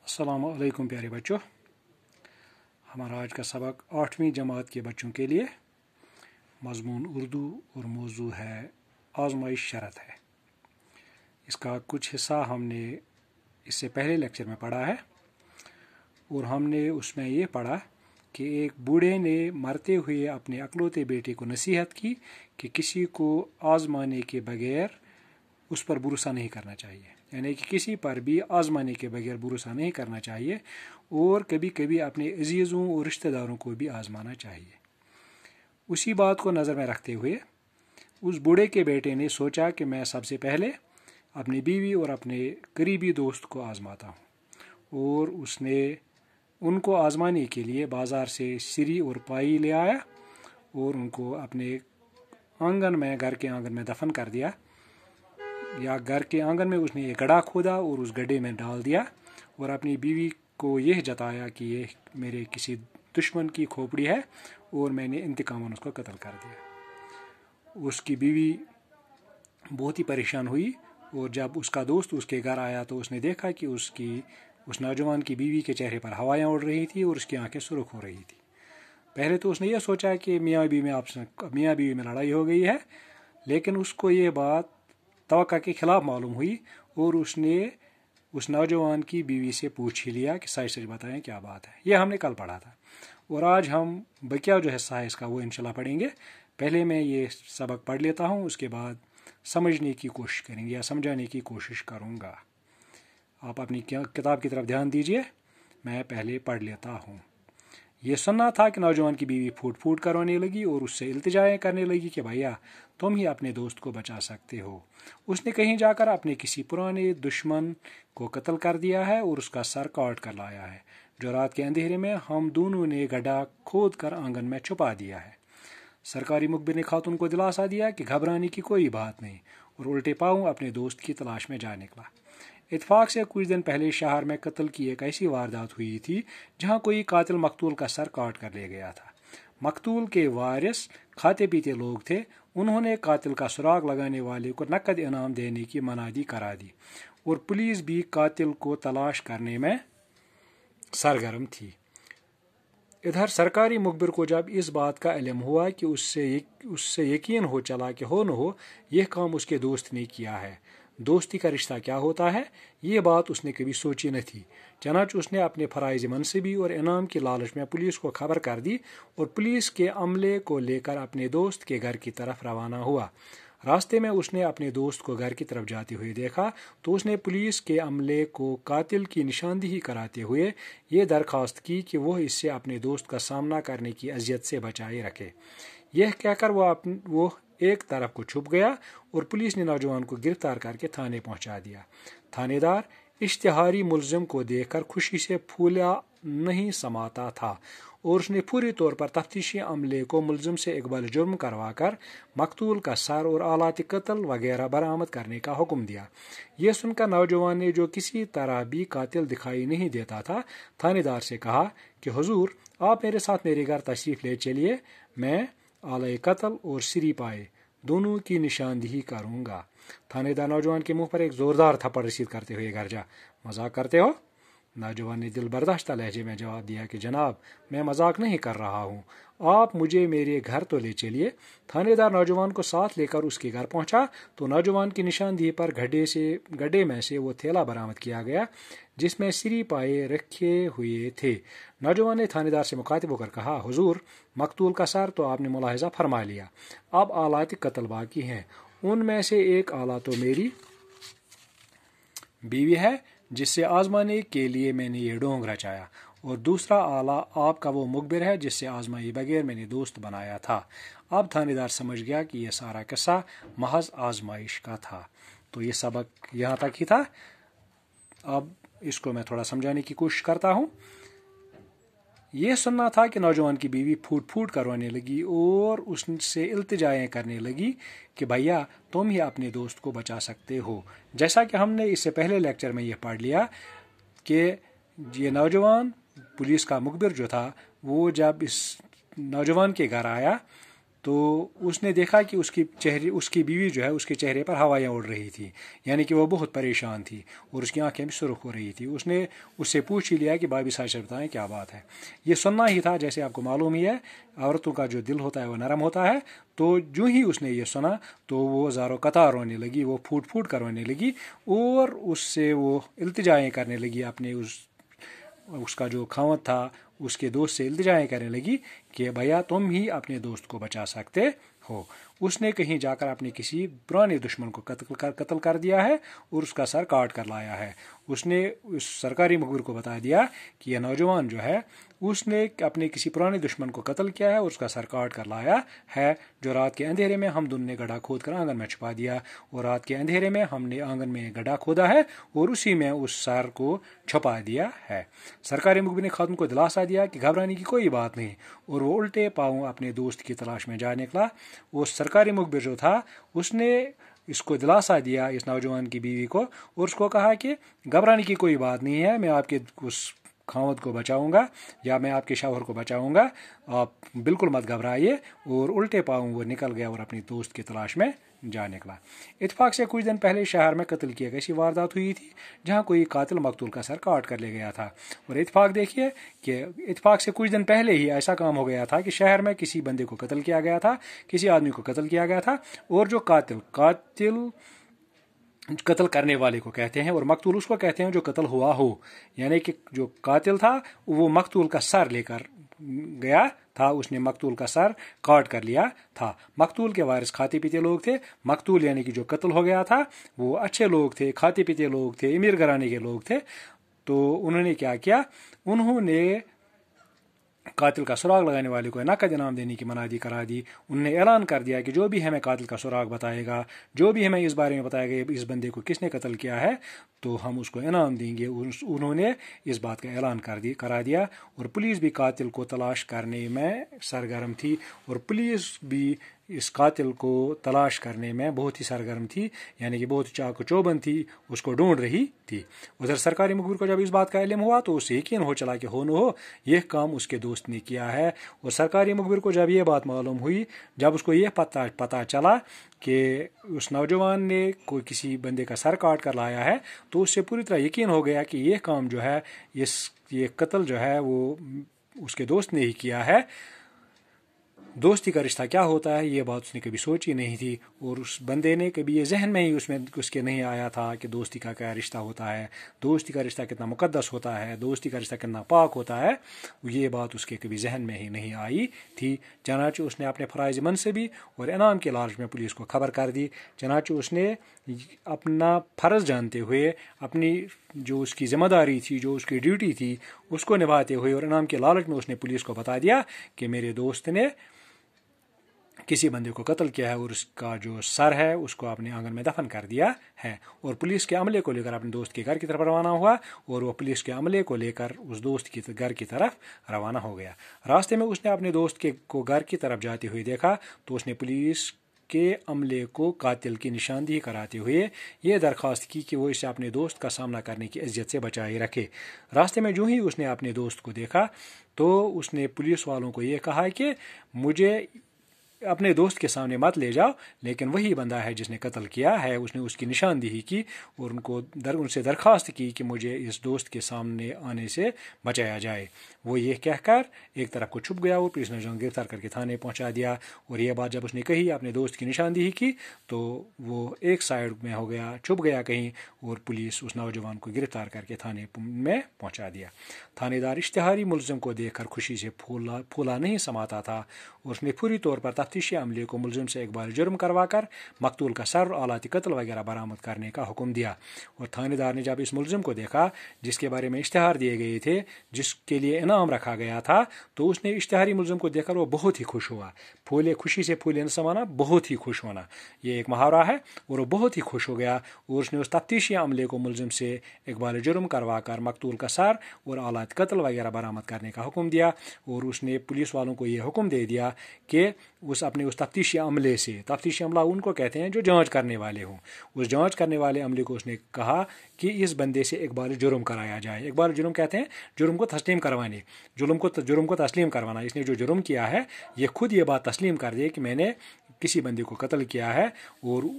अस्सलाम वालेकुम प्यारे बच्चों। हमारा आज का सबक 8वीं जमात के बच्चों के लिए मज़मून उर्दू और मौजू है आज़माइश शरत है। इसका कुछ हिस्सा हमने इससे पहले लेक्चर में पढ़ा है और हमने उसमें ये पढ़ा कि एक बूढ़े ने मरते हुए अपने अकलौते बेटे को नसीहत की कि किसी को आज़माने के बगैर उस पर भरोसा नहीं करना चाहिए, यानी कि किसी पर भी आज़माने के बगैर भरोसा नहीं करना चाहिए और कभी कभी अपने अजीज़ों और रिश्तेदारों को भी आज़माना चाहिए। उसी बात को नज़र में रखते हुए उस बूढ़े के बेटे ने सोचा कि मैं सबसे पहले अपनी बीवी और अपने करीबी दोस्त को आज़माता हूँ, और उसने उनको आज़माने के लिए बाज़ार से सिरी और पाई ले आया और उनको अपने आंगन में, घर के आंगन में दफन कर दिया, या घर के आंगन में उसने एक गड्ढा खोदा और उस गड्ढे में डाल दिया और अपनी बीवी को यह जताया कि ये मेरे किसी दुश्मन की खोपड़ी है और मैंने इंतकामन उसको कत्ल कर दिया। उसकी बीवी बहुत ही परेशान हुई और जब उसका दोस्त उसके घर आया तो उसने देखा कि उस नौजवान की बीवी के चेहरे पर हवाएं उड़ रही थी और उसकी आंखें सुर्ख हो रही थी। पहले तो उसने यह सोचा कि मियाँ बीवी में लड़ाई हो गई है, लेकिन उसको ये बात तवक्का के खिलाफ मालूम हुई और उसने उस नौजवान की बीवी से पूछ ही लिया कि सच सच बताएं क्या बात है। यह हमने कल पढ़ा था और आज हम बकिया जो हिस्सा है इसका वो इंशाल्लाह पढ़ेंगे। पहले मैं ये सबक पढ़ लेता हूँ, उसके बाद समझने की कोशिश करेंगे या समझाने की कोशिश करूँगा। आप अपनी किताब की तरफ ध्यान दीजिए, मैं पहले पढ़ लेता हूँ। ये सुनना था कि नौजवान की बीवी फूट फूट कर रोने लगी और उससे इल्तिजाएं करने लगी कि भैया तुम ही अपने दोस्त को बचा सकते हो। उसने कहीं जाकर अपने किसी पुराने दुश्मन को कत्ल कर दिया है और उसका सर काट कर लाया है, जो रात के अंधेरे में हम दोनों ने गड्ढा खोद कर आंगन में छुपा दिया है। सरकारी मुखबिर ने खातून को दिलासा दिया कि घबराने की कोई बात नहीं, और उल्टे पांव अपने दोस्त की तलाश में जा निकला। इत्फाक से कुछ दिन पहले शहर में कत्ल की एक ऐसी वारदात हुई थी जहां कोई कातिल मकतूल का सर काट कर ले गया था। मकतूल के वारिस खाते पीते लोग थे। उन्होंने कातिल का सुराग लगाने वाले को नकद इनाम देने की मनादी करा दी और पुलिस भी कातिल को तलाश करने में सरगर्म थी। इधर सरकारी मुखबिर को जब इस बात का इल्म हुआ कि उससे यकीन हो चला कि हो न हो यह काम उसके दोस्त ने किया है। दोस्ती का रिश्ता क्या होता है, ये बात उसने कभी सोची न थी। चनाच उसने अपने फराइज मनसबी और इनाम की लालच में पुलिस को खबर कर दी और पुलिस के अमले को लेकर अपने दोस्त के घर की तरफ रवाना हुआ। रास्ते में उसने अपने दोस्त को घर की तरफ जाते हुए देखा तो उसने पुलिस के अमले को कातिल की निशानदेही कराते हुए ये दरख्वास्त की कि वह इससे अपने दोस्त का सामना करने की अजियत से बचाए रखे। यह कहकर वो एक तरफ को छुप गया और पुलिस ने नौजवान को गिरफ्तार करके थाने पहुंचा दिया। थानेदार इश्तिहारी मुलजिम को देखकर खुशी से फूला नहीं समाता था और उसने पूरी तौर पर तफ्तीशी अमले को मुलजिम से इकबाल जुर्म करवाकर मकतूल का सर और आलात कत्ल वगैरह बरामद करने का हुक्म दिया। यह सुनकर नौजवान ने, जो किसी तरह भी कातिल दिखाई नहीं देता था, थानेदार से कहा कि हुजूर आप मेरे साथ मेरे घर तशरीफ़ ले चलिए, मैं आला कत्ल और सिरी पाए दोनों की निशानदेही करूँगा। थानेदार नौजवान के मुंह पर एक ज़ोरदार थप्पड़ रसीद करते हुए घर जा, मजाक करते हो? नौजवान ने दिल बर्दाश्ता लहजे में जवाब दिया कि जनाब मैं मजाक नहीं कर रहा हूँ, आप मुझे मेरे घर तो ले चलिए। थानेदार नौजवान को साथ लेकर उसके घर पहुंचा तो नौजवान की निशानदेही पर गड्ढे में से वो थैला बरामद किया गया जिसमें सिरी पाए रखे हुए थे। नौजवान ने थानेदार से मुखातिब होकर कहा, हुजूर मकतूल का सर तो आपने मुलाहिजा फरमा लिया, अब आलात कत्ल बाकी हैं। उनमें से एक आला तो मेरी बीवी है जिससे आजमाने के लिए मैंने ये ढोंग रचाया, और दूसरा आला आपका वो मुखबिर है जिससे आजमाए बगैर मैंने दोस्त बनाया था। अब थानेदार समझ गया कि यह सारा किस्सा महज आजमाइश का था। तो ये सबक यहाँ तक ही था। अब इसको मैं थोड़ा समझाने की कोशिश करता हूँ। ये सुनना था कि नौजवान की बीवी फूट फूट कर रोने लगी और उससे इल्तिजाएं करने लगी कि भैया तुम ही अपने दोस्त को बचा सकते हो। जैसा कि हमने इससे पहले लेक्चर में ये पढ़ लिया कि ये नौजवान पुलिस का मुखबिर जो था वो जब इस नौजवान के घर आया تو اس نے دیکھا کہ اس کی بیوی جو ہے اس کے چہرے پر ہوائیاں اڑ رہی تھی، یعنی کہ وہ بہت پریشان تھی اور اس کی آنکھیں بھی سرخ ہو رہی تھی۔ اس نے اس سے پوچھ ہی لیا کہ بابی ساچر بتائیں کیا بات ہے۔ یہ سننا ہی تھا، جیسے آپ کو معلوم ہی ہے عورتوں کا جو دل ہوتا ہے وہ نرم ہوتا ہے، تو جو ہی اس نے یہ سنا تو وہ زارو قطار رونے لگی، وہ پھوٹ پھوٹ کر رونے لگی اور اس سے وہ التجائیں کرنے لگی، اپنے اس کا جو خاوند تھا اس کے دوست سے التجائیں کرنے لگی کہ بھیا تم ہی اپنے دوست کو بچا سکتے ہو۔ اس نے کہیں جا کر اپنے کسی پرانے دشمن کو قتل کر دیا ہے اور اس کا سر کاٹ کر لایا ہے۔ اس نے اس سرکاری مخبر کو بتا دیا کہ یہ نوجوان جو ہے اس نے اپنے کسی پرانے دشمن کو قتل کیا ہے اور اس کا سر کاٹ کر لایا ہے، جو رات کے اندھیرے میں ہم دونوں نے گڈھا کھود کر آنگن میں چھپا دیا، اور رات کے اندھیرے میں ہم نے آنگن میں گڈھا کھودا ہے اور اسی میں اس سر کو چھپا دیا ہے۔ سرکاری مخبر نے خاتون کو دلاسا دیا کہ گھبرانے کی کوئی بات نہیں، اور وہ الٹے پاؤں اپنے دوست کی تلاش میں جا نکلا۔ وہ سرکاری مخبر جو تھا اس نے اس کو دلاسا دیا اس نوجوان کی بیوی کو، اور اس کو کہا کہ گھبرانے کی کوئی بات نہیں ہے، میں آپ کے اس خاوند کو بچاؤں گا یا میں آپ کے شوہر کو بچاؤں گا، آپ بالکل مت گھبرائیے۔ اور الٹے پاؤں وہ نکل گیا اور اپنی دوست کی تلاش میں جا نکلا۔ اتفاق سے کچھ دن پہلے شہر میں قتل کی ایک ایسی واردات ہوئی تھی جہاں کوئی قاتل مقتول کا سر کاٹ کر لے گیا تھا، اور اتفاق دیکھیے کہ اتفاق سے کچھ دن پہلے ہی ایسا کام ہو گیا تھا کہ شہر میں کسی بندے کو قتل کیا گیا تھا، کسی آدمی کو قتل کیا گیا تھا، اور جو قتل کرنے والے کو کہتے ہیں اور مقتول اس کو کہتے ہیں جو قتل ہوا ہو، یعنی کہ جو قاتل تھا وہ مقتول کا سر لے کر گیا تھا، اس نے مقتول کا سر کاٹ کر لیا تھا۔ مقتول کے وارث کھاتے پیتے لوگ تھے، مقتول یعنی کہ جو قتل ہو گیا تھا وہ اچھے لوگ تھے، کھاتے پیتے لوگ تھے، امیر گھرانے کے لوگ تھے۔ تو انہوں نے کیا کیا، انہوں نے قاتل کا سراغ لگانے والے کو نقد انعام دینے کی منادی کرا دی۔ انہوں نے اعلان کر دیا کہ جو بھی ہمیں قاتل کا سراغ بتائے گا، جو بھی ہمیں اس بارے میں بتائے گا اس بندے کو کس نے قتل کیا ہے، تو ہم اس کو انعام دیں گے۔ انہوں نے اس بات کا اعلان کرا دیا، اور پولیس بھی قاتل کو تلاش کرنے میں سرگرم تھی، اور پولیس بھی اس قاتل کو تلاش کرنے میں بہت ہی سرگرم تھی، یعنی کہ بہت چاق و چوبند تھی، اس کو ڈھونڈ رہی تھی۔ ادھر سرکاری مخبر کو جب اس بات کا علم ہوا تو اسے یقین ہو چلا کہ ہو نہ ہو یہ کام اس کے دوست نے کیا ہے، اور سرکاری مخبر کو جب یہ بات معلوم ہوئی، جب اس کو یہ پتہ چلا کہ اس نوجوان نے کوئی کسی بندے کا سر کاٹ کر لایا ہے، تو اس سے پوری طرح یقین ہو گیا کہ یہ کام جو ہے یہ قتل جو ہے وہ اس کے دوست نے ہی کیا ہے۔ دوستی کا رشتہ کیا ہوتا ہے یہ بات اس نے کبھی سوچی نہیں تھی، اور اس بندے نے کبھی یہ ذہن میں ہی اس کے نہیں آیا تھا کہ دوستی کا کیا رشتہ ہوتا ہے، دوستی کا رشتہ کتنا مقدس ہوتا ہے، دوستی کا رشتہ کتنا پاک ہوتا ہے، یہ بات اس کے کبھی ذہن میں ہی نہیں آئی تھی۔ چنانچہ اس نے اپنے فرائض منصبی اور انعام کے لالچ میں پولیس کو خبر کر دی۔ چنانچہ اس نے اپنا فرض جانتے ہوئے، اپنی جو اس کی ذمہ داری تھی، جو اس کی ڈیوٹی تھی، اس کو نبھاتے ہوئے اور انعام کے لالچ میں اس نے پولیس کو بتا دیا کہ میرے دوست نے کسی بندے کو قتل کیا ہے اور اس کا جو سر ہے اس کو اپنے آنگن میں دفن کر دیا ہے، اور پولیس کے عملے کو لے کر اپنے دوست کے گھر کی طرف روانہ ہوا، اور وہ پولیس کے عملے کو لے کر اس دوست کے گھر کی طرف روانہ ہو گیا۔ راستے میں اس نے اپنے دوست کو گھر کی طرف جاتے ہوئے دیکھا تو اس نے پولیس کے عملے کو قاتل کی نشاندہی کراتے ہوئے یہ درخواست کی کہ وہ اسے اپنے دوست کا سامنا کرنے کی اذیت سے بچائے رکھے۔ راستے میں جو ہی اس نے اپنے دوست کو دیکھا تو اس نے پولیس والوں کو یہ کہا کہ مجھے اپنے دوست کے سامنے مت لے جاؤ، لیکن وہی بندہ ہے جس نے قتل کیا ہے۔ اس نے اس کی نشاندہی کی اور ان سے درخواست کی کہ مجھے اس دوست کے سامنے آنے سے بچایا جائے۔ وہ یہ کہہ کر ایک طرف کو چھپ گیا اور پولیس نے گرفتار کر کے تھانے پہنچا دیا، اور یہ بات جب اس نے کہی اپنے دوست کی نشاندہی کی تو وہ ایک سائڈ میں ہو گیا، چھپ گیا کہیں، اور پولیس اس نوجوان کو گرفتار کر کے تھانے میں پہنچا دیا۔ تھانے دار اشتہاری ملزم کو دیکھ کر خوشی سے پھولا نہیں سماتا تھا، اور اس نے پوری طور پر تفتیشی عملے کو ملزم سے اقبال جرم کروا کر مقتول کا سر اور آلات قتل وغیرہ برآمد کرنے کا حکم دیا۔ اور تھانے دار نے جب اس ملزم کو دیکھا جس کے بارے میں اشتہار دیے گئے تھے، جس کے لیے انعام رکھا گیا تھا، تو اس نے اشتہاری ملزم کو دیکھ کر وہ بہت ہی خوش ہوا۔ خوشی سے پھولے نہ سمانا، بہت ہی خوش ہونا، یہ ایک محاورہ ہے، اور وہ بہت ہی خوش ہو گیا، اور اس نے اس تفتیشی عملے کو ملزم سے اقبال جرم کروا کر مقتول کا سر اور آلات قتل وغیرہ برآمد کرنے کا حکم دیا، اور اس نے پولیس والوں کو یہ حکم دے دیا کہ اس अपने उस तफ्तीशी अमले से, तफ्तीशी अमला उनको कहते हैं जो जांच करने वाले हों, उस जांच करने वाले अमले को उसने कहा कि इस बंदे से एक बार जुर्म कराया जाए। एक बार जुर्म कहते हैं जुर्म को तस्लीम करवाने, जुर्म को तस्लीम करवाना। इसने जो जुर्म किया है ये खुद ये बात तस्लीम कर दे कि मैंने किसी बंदे को कत्ल किया है, और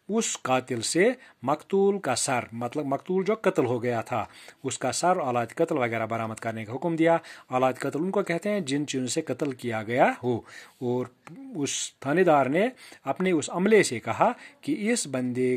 उस कातिल से मकतूल का सर, मतलब मकतूल जो कत्ल हो गया था, उसका सर, आलात कत्ल वगैरह बरामद करने का हुक्म दिया। आलात कत्ल उनको कहते हैं जिन चीज़ों से कत्ल किया गया हो। और उस थानेदार ने अपने उस अमले से कहा कि इस बंदे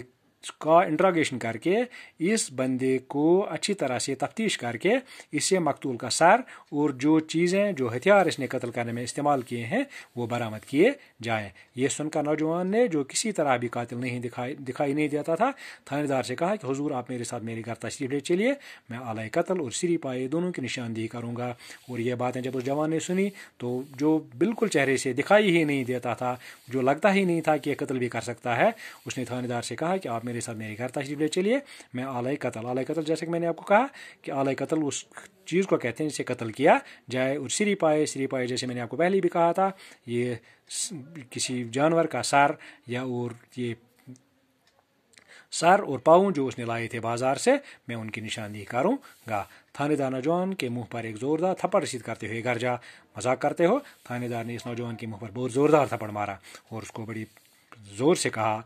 का इंट्रागेशन करके, इस बंदे को अच्छी तरह से तफ्तीश करके इससे मकतूल का सर और जो चीज़ें, जो हथियार इसने कत्ल करने में इस्तेमाल किए हैं वो बरामद किए जाएं। ये सुनकर नौजवान ने, जो किसी तरह भी कातिल नहीं दिखाई नहीं देता था, थानेदार से कहा कि हुजूर आप मेरे साथ मेरे घर तशरीफ ले चलिए, मैं आला कत्ल और सिरी पाए दोनों की निशानदेही करूँगा। और ये बातें जब उस जवान ने सुनी तो जो बिल्कुल चेहरे से दिखाई ही नहीं देता था, जो लगता ही नहीं था कि यह कत्ल भी कर सकता है, उसने थानेदार से कहा कि आप मेरे साथ मेरे घर तशरीफ ले चलिए, मैं आला कत्ल, जैसे कि मैंने आपको कहा कि आला कत्ल उस चीज़ को कहते हैं जिसे कत्ल किया जाए। और सिरी पाए जैसे मैंने आपको पहले भी कहा था, ये किसी जानवर का सर या और ये सर और पाँव जो उसने लाए थे बाजार से, मैं उनकी निशानदेही करूँगा। थानेदार नौजवान के मुंह पर एक जोरदार थप्पड़ रसीद करते हुए घर जा, मजाक करते हो। थानेदार ने इस नौजवान के मुंह पर बहुत जोरदार थप्पड़ मारा और उसको बड़ी ज़ोर से कहा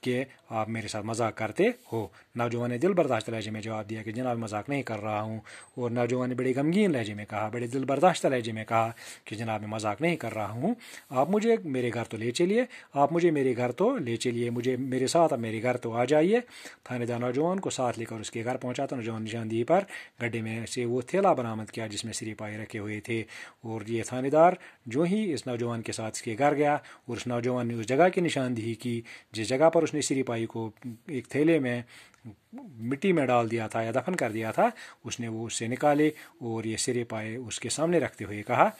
कि आप मेरे साथ मजाक करते हो। नौजवान ने दिल बर्दाश्त लहजे में जवाब दिया कि जनाब मजाक नहीं कर रहा हूँ। और नौजवान ने बड़े गमगीन लहजे में कहा, बड़े दिल बर्दाश्त लहजे में कहा कि जनाब मैं मजाक नहीं कर रहा हूँ, आप मुझे मेरे घर तो ले चलिए, आप मुझे मेरे घर तो ले चलिए, मुझे मेरे साथ अब मेरे घर तो आ जाइए। थानेदार नौजवान को साथ लेकर उसके घर पहुँचा तो नौजवान निशानदेही पर गड्ढे में से वो थैला बरामद किया जिसमें सिरी पाए रखे हुए थे। और ये थानेदार जो ही इस नौजवान के साथ इसके घर गया और उस नौजवान ने उस जगह की निशानदेही की जिस जगह पर उसने सिरी पाई को एक थैले में मिट्टी में डाल दिया था या दफन कर दिया था, उसने वो उससे निकाले और ये सिरे पाए उसके सामने रखते हुए कहा।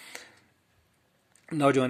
नौजवान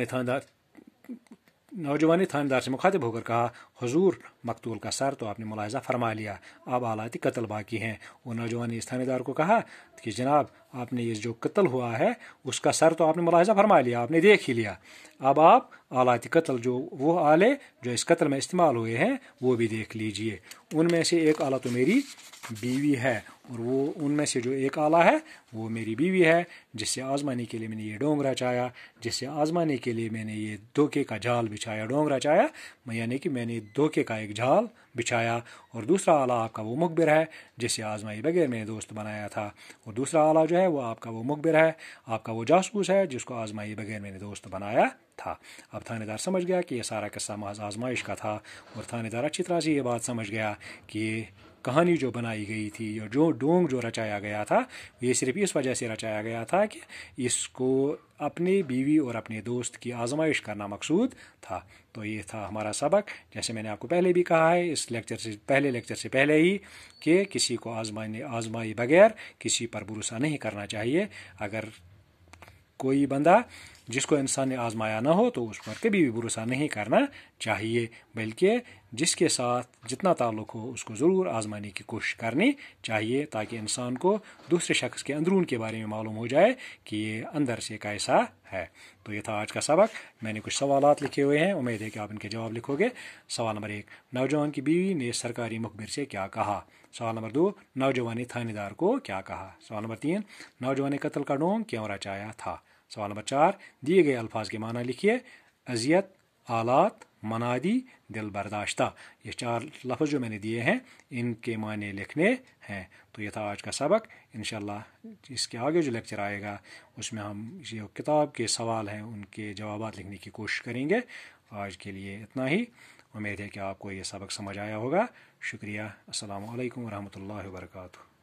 ने थानेदार से मुखातिब होकर कहा, हुजूर मकतूल का सर तो आपने मुलाहिजा फरमा लिया, अब आलाती कत्ल बाकी हैं। और नौजवान ने इस थानेदार को कहा कि जनाब आपने ये जो कत्ल हुआ है उसका सर तो आपने मुलाहिजा फरमा लिया, आपने देख ही लिया, अब आप आलाती कत्ल जो वो आले जो इस कत्ल में इस्तेमाल हुए हैं वो भी देख लीजिए। उनमें से एक आला तो मेरी बीवी है और वो उनमें से जो एक आला है वो मेरी बीवी है, जिससे आजमाने के लिए मैंने ये डोंग रचाया, जिससे आजमाने के लिए मैंने ये धोखे का जाल बिछाया, डोंग रचाया यानी कि मैंने धोखे का एक जाल बिछाया। और दूसरा आला आपका वो मुखबिर है जिसे आजमाई बगैर मैंने दोस्त बनाया था, और दूसरा आला जो है वो आपका वो मुखबिर है, आपका वो जासूस है जिसको आजमाई बगैर मैंने दोस्त बनाया था। अब थानेदार समझ गया कि यह सारा किस्सा महज आजमाइश का था, और थानेदार अच्छी तरह से ये बात समझ गया कि कहानी जो बनाई गई थी या जो डोंग जो रचाया गया था ये सिर्फ इस वजह से रचाया गया था कि इसको अपनी बीवी और अपने दोस्त की आजमाइश करना मकसूद था। तो ये था हमारा सबक। जैसे मैंने आपको पहले भी कहा है इस लेक्चर से पहले ही कि किसी को आजमाए बगैर किसी पर भरोसा नहीं करना चाहिए। अगर कोई बंदा जिसको इंसान ने आजमाया ना हो तो उस पर कभी भी भरोसा नहीं करना चाहिए, बल्कि जिसके साथ जितना ताल्लुक़ हो उसको ज़रूर आजमाने की कोशिश करनी चाहिए ताकि इंसान को दूसरे शख्स के अंदरून के बारे में मालूम हो जाए कि ये अंदर से कैसा है। तो ये था आज का सबक। मैंने कुछ सवालात लिखे हुए हैं, उम्मीद है कि आप इनके जवाब लिखोगे। सवाल नंबर 1, नौजवान की बीवी ने सरकारी मुखबिर से क्या कहा। सवाल नंबर 2, नौजवान ने थानेदार को क्या कहा। सवाल नंबर 3, नौजवान ने कत्ल का डोंग क्यों रचाया था। सवाल नंबर 4, दिए गए अल्फाज के माना लिखिए। अजियत, आलात, मनादी, दिल बर्दाश्ता, ये 4 लफ्ज़ जो मैंने दिए हैं इनके माने लिखने हैं। तो ये था आज का सबक। इंशाल्लाह इसके आगे जो लेक्चर आएगा उसमें हम जो किताब के सवाल हैं उनके जवाबात लिखने की कोशिश करेंगे। आज के लिए इतना ही। उम्मीद है कि आपको ये सबक समझ आया होगा। शुक्रिया। अस्सलामु अलैकुम वरहमतुल्लाहि वबरकातुहू।